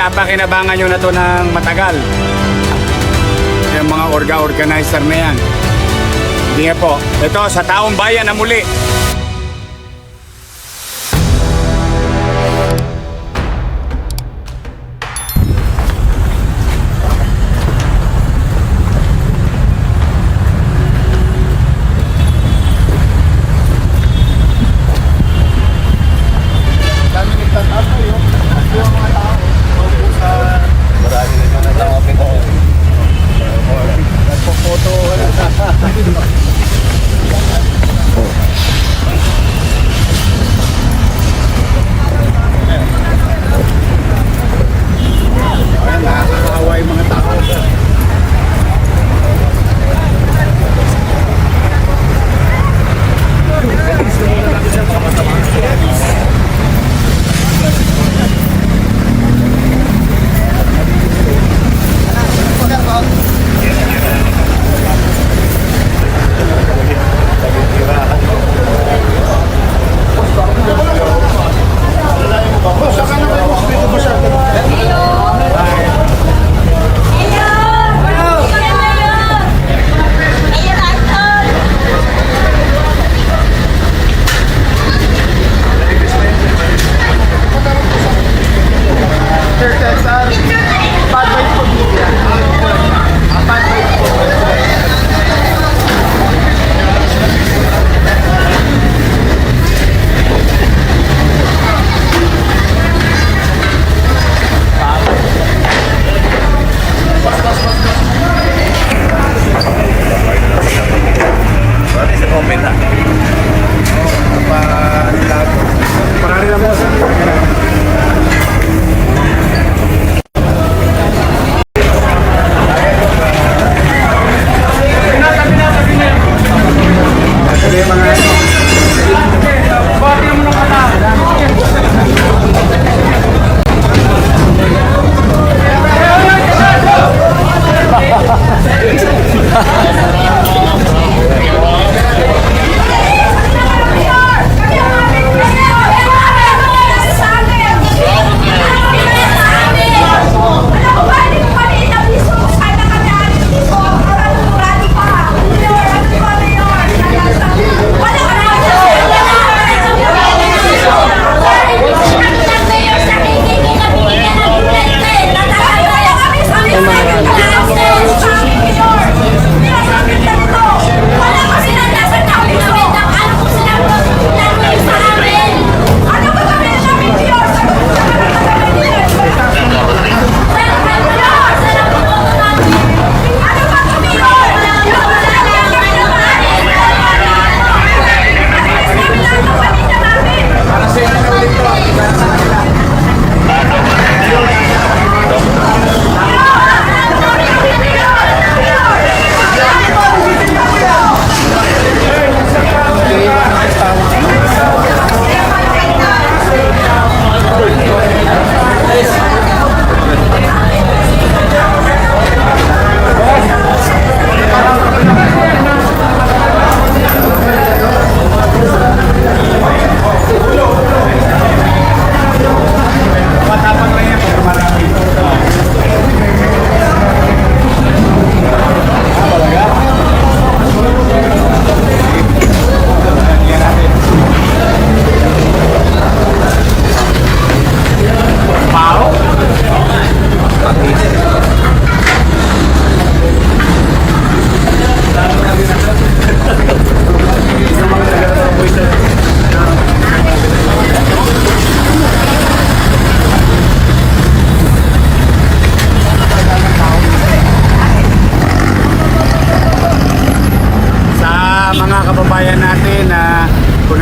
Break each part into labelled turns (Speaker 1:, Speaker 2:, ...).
Speaker 1: napapakinabangan nyo na to ng matagal. Yung mga organizer na yan. Hindi nga po. Ito, sa taong bayan na muli.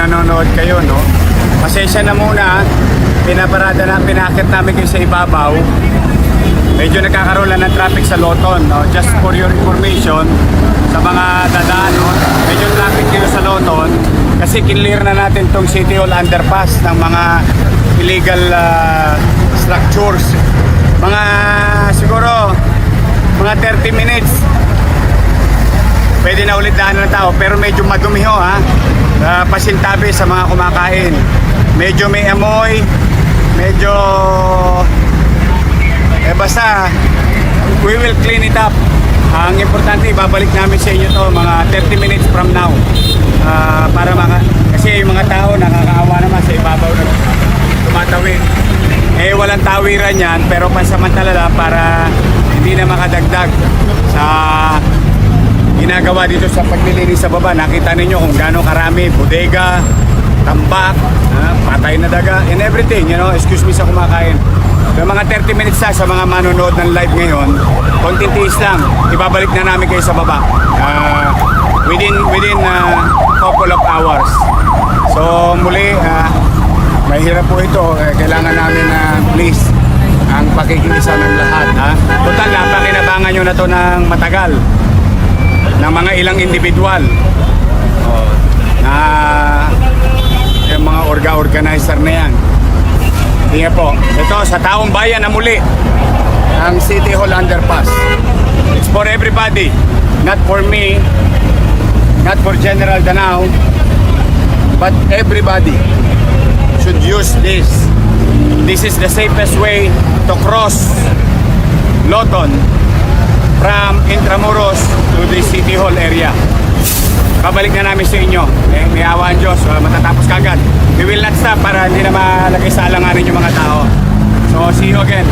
Speaker 2: nanonood kayo, no? Pasensya na muna, pinakit namin kayo sa ibabaw. Medyo nagkakaroon lang ng traffic sa Loton, no? Just for your information, sa mga dadaan, no? Medyo traffic kayo sa Loton kasi kinlear na natin tong City Hall underpass ng mga illegal structures. Mga siguro mga 30 minutes pwede na ulit daanan ng tao, pero medyo madumi ho, ha. Pasintabi sa mga kumakain, medyo may amoy, medyo Basta, we will clean it up. Ang importante, ibabalik namin sa inyo to mga 30 minutes from now. Kasi yung mga tao nakakaawa naman sa ibabaw na tumatawid. Walang tawiran yan, pero pansamantala lang para hindi na makadagdag sa ginagawa dito sa paglilinis sa baba. Nakita ninyo kung gaano karami, bodega, tambak, patay na daga, and everything, excuse me sa kumakain. Yung mga 30 minutes sa mga manonood ng live ngayon, konting tiis lang, ibabalik na namin kayo sa baba. Within couple of hours. So muli, mahirap po ito. Kailangan namin na please ang pakikiisa ng lahat. Total, napakinabangan nyo na to ng matagal ng mga ilang individual na yung mga organizer na yan. Tingnan po, ito sa taong bayan na muli ang City Hall Underpass. It's for everybody, not for me, not for General Danao, but everybody should use this. This is the safest way to cross Loton from Intramuros to the City Hall area. Babalik na namin sa inyo. May awa ang Diyos, matatapos kagad. We will not stop para hindi na malagay sa alanganin yung mga tao. So, see you again.